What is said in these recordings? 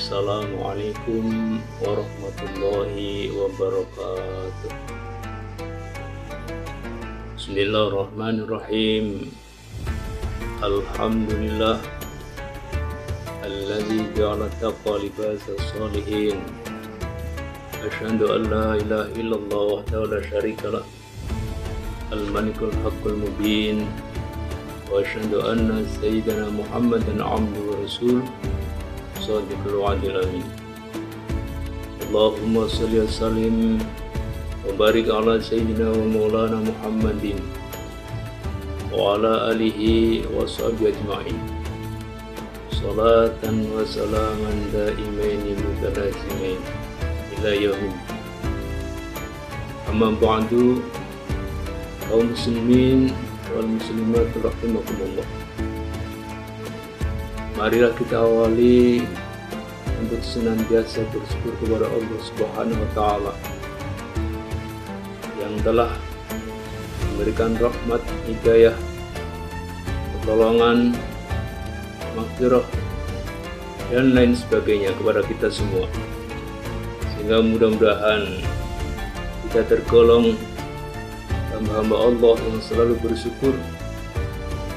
Assalamualaikum warahmatullahi wabarakatuh. Bismillahirrahmanirrahim. Alhamdulillah alladzi ja'ala taqwa libasas shalihin. Asyhadu an la ilaha illallah wahdahu la syarika lah. Al-malikul haqqul mubin. Wa asyhadu anna sayyidana Muhammadan abduhu wa rasuluh. Shadiqul wa'dil amin. Allahumma shalli wa sallim wa barik ala sayyidina wa maulana Muhammadin wa ala alihi wa sahbihi ajma'in. Salatan wa salaman daimaini mutalazimain ila yaumin. Amma ba'du, kaum muslimin wal muslimat rahimakumullah. Marilah kita awali untuk senantiasa bersyukur kepada Allah Subhanahu wa Ta'ala yang telah memberikan rahmat, hidayah, pertolongan, maghfirah, dan lain sebagainya kepada kita semua, sehingga mudah-mudahan kita tergolong hamba-hamba Allah yang selalu bersyukur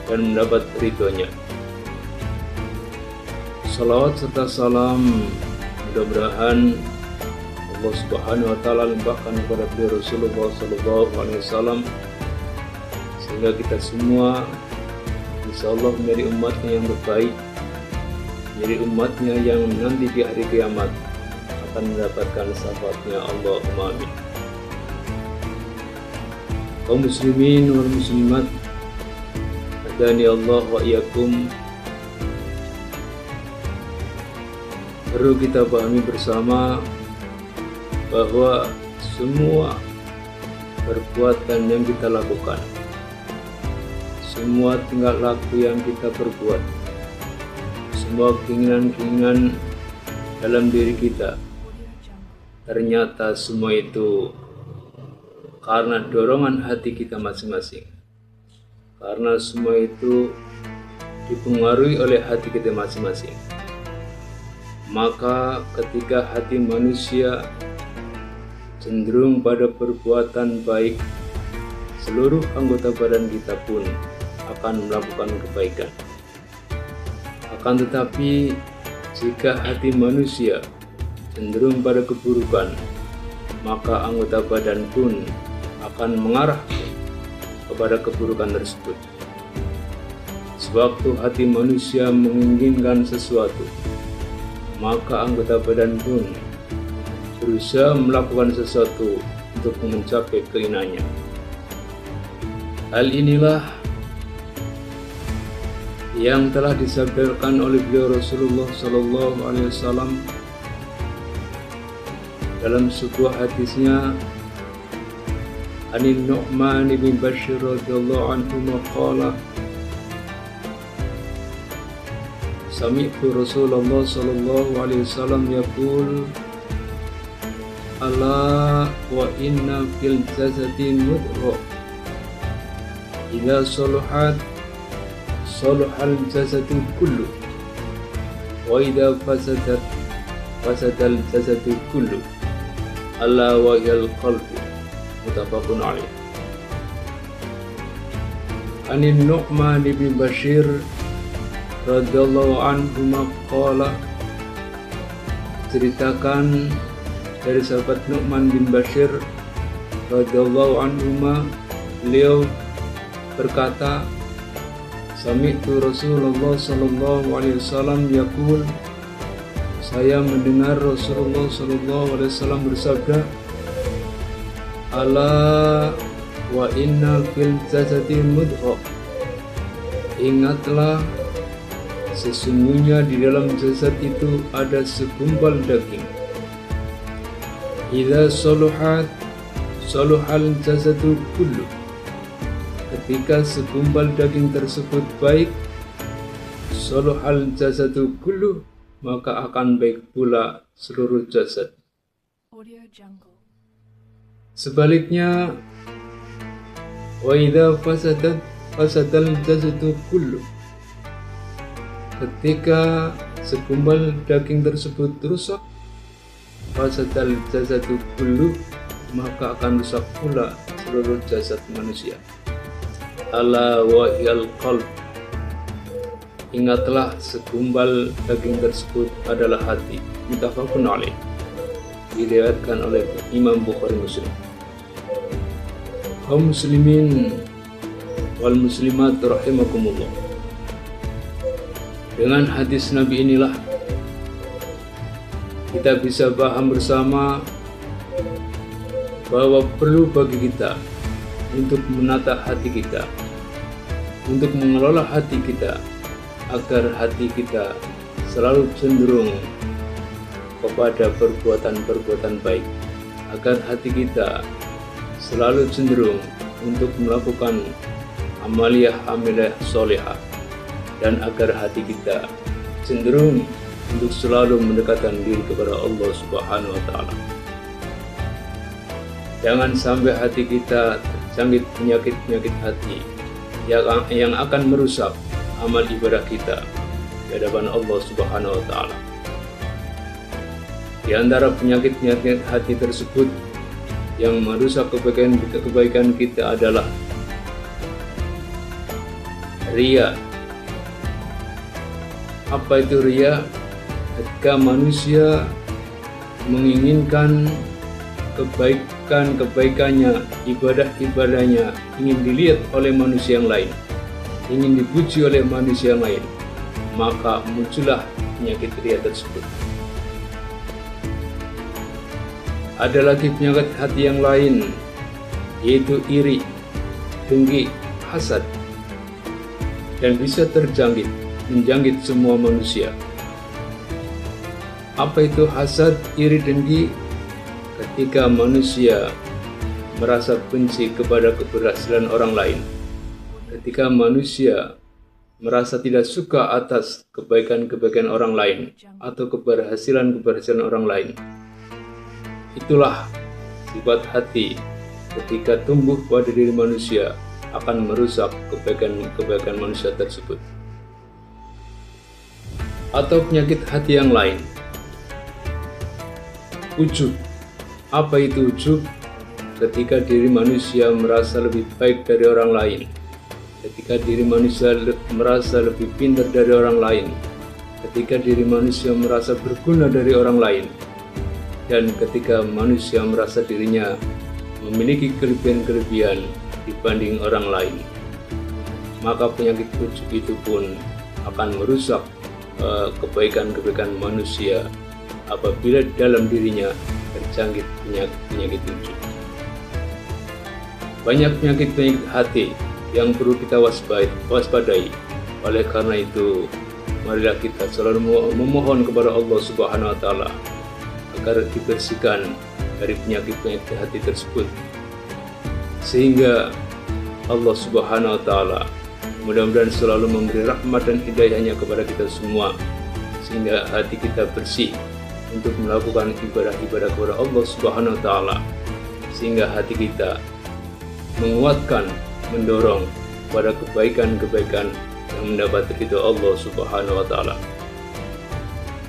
dan mendapat ridhonya. Salawat serta salam mudah-mudahan Allah Subhanahu wa Ta'ala limpahkan kepada beliau Rasulullah sallallahu alaihi wasallam, sehingga kita semua insyaallah menjadi umatnya yang terbaik, menjadi umatnya yang nanti di hari kiamat akan mendapatkan syafaatnya. Allahumma amin. Kaum muslimin wal muslimat, hadani Allah wa iyyakum. Perlu kita pahami bersama bahwa semua perbuatan yang kita lakukan, semua tingkah laku yang kita perbuat, semua keinginan-keinginan dalam diri kita, ternyata semua itu karena dorongan hati kita masing-masing. Karena semua itu dipengaruhi oleh hati kita masing-masing. Maka ketika hati manusia cenderung pada perbuatan baik, seluruh anggota badan kita pun akan melakukan kebaikan. Akan tetapi jika hati manusia cenderung pada keburukan, maka anggota badan pun akan mengarah kepada keburukan tersebut. Sewaktu hati manusia menginginkan sesuatu, maka anggota badan pun berusaha melakukan sesuatu untuk mencapai keinginannya. Hal inilah yang telah disabdakan oleh beliau Rasulullah sallallahu alaihi wasallam dalam sebuah hadisnya, Anin Nu'man bin Bashir radhiyallahu anhu maqala Sami'tu Rasulullah sallallahu alaihi wasallam yaqul ala wa inna fil jasadi mudghah idza salahat salahal jasadu kullu wa idza fasadat fasadal jasadu kullu ala wa hiyal qalbu. Muttafaqun alaih. Anin Nu'man bin Bashir radhiyallahu anhu maqala, ceritakan dari sahabat Nu'man bin Bashir radhiyallahu anhu, beliau berkata, Sami'tu Rasulullah sallallahu alaihi wasallam yaqul, saya mendengar Rasulullah sallallahu alaihi wasallam bersabda, ala wa inna fil jasadi mudghah, ingatlah sesungguhnya di dalam jasad itu ada segumpal daging. Idza saluhat saluhal jasadu kullu, ketika segumpal daging tersebut baik, saluhal jasadu kullu, maka akan baik pula seluruh jasad. Sebaliknya, wa idza fasadal jasadu kullu, ketika segumpal daging tersebut rusak, fasadal jasadu kulluh, maka akan rusak pula seluruh jasad manusia. Ala wahiyal qalb, ingatlah segumpal daging tersebut adalah hati. Muttafaqun alaih, diriwayatkan oleh Imam Bukhari Muslim. Kaum muslimin wal muslimat rahimakumullah, dengan hadis Nabi inilah kita bisa paham bersama bahwa perlu bagi kita untuk menata hati kita, untuk mengelola hati kita, agar hati kita selalu cenderung kepada perbuatan-perbuatan baik, agar hati kita selalu cenderung untuk melakukan amaliyah solehah, dan agar hati kita cenderung untuk selalu mendekatkan diri kepada Allah Subhanahu wa Ta'ala. Jangan sampai hati kita terjangkit penyakit-penyakit hati yang akan merusak amal ibadah kita di hadapan Allah Subhanahu wa Ta'ala. Di antara penyakit-penyakit hati tersebut yang merusak kebaikan kita adalah riya. Apa itu riya? Ketika manusia menginginkan kebaikannya, ibadah-ibadahnya ingin dilihat oleh manusia yang lain, ingin dipuji oleh manusia yang lain, maka muncullah penyakit riya tersebut. Ada lagi penyakit hati yang lain, yaitu iri, dengki, hasad, dan bisa menjangkit semua manusia. Apa itu hasad, iri, dengki? Ketika manusia merasa benci kepada keberhasilan orang lain, ketika manusia merasa tidak suka atas kebaikan-kebaikan orang lain atau keberhasilan-keberhasilan orang lain, itulah sifat hati ketika tumbuh pada diri manusia akan merusak kebaikan-kebaikan manusia tersebut. Atau penyakit hati yang lain, ujub. Apa itu ujub? Ketika diri manusia merasa lebih baik dari orang lain, ketika diri manusia merasa lebih pintar dari orang lain, ketika diri manusia merasa berguna dari orang lain, dan ketika manusia merasa dirinya memiliki kelebihan-kelebihan dibanding orang lain, maka penyakit ujub itu pun akan merusak kebaikan-kebaikan manusia apabila dalam dirinya terjangkit penyakit ujub. Banyak penyakit-penyakit hati yang perlu kita waspadai. Oleh karena itu, marilah kita selalu memohon kepada Allah Subhanahu wa Ta'ala agar dibersihkan dari penyakit-penyakit hati tersebut, sehingga Allah Subhanahu wa Ta'ala mudah-mudahan selalu memberi rahmat dan hidayahnya kepada kita semua, sehingga hati kita bersih untuk melakukan ibadah-ibadah kepada Allah Subhanahu wa Ta'ala, sehingga hati kita menguatkan, mendorong pada kebaikan-kebaikan yang mendapat ridho Allah Subhanahu wa Ta'ala.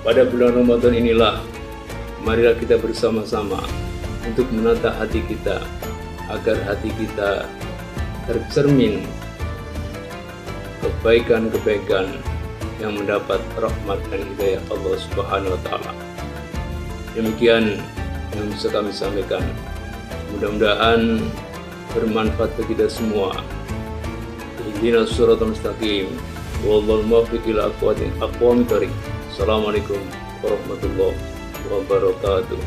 Pada bulan Ramadan inilah, marilah kita bersama-sama untuk menata hati kita, agar hati kita tercermin kebaikan-kebaikan yang mendapat rahmat dan hidayah Allah Subhanahu wa Ta'ala. Demikian yang bisa kami sampaikan. Mudah-mudahan bermanfaat bagi kita semua. Ihdinas siratal mustaqim. Wallahul muwaffiq ila aqwamit thoriq. Assalamualaikum warahmatullahi wabarakatuh.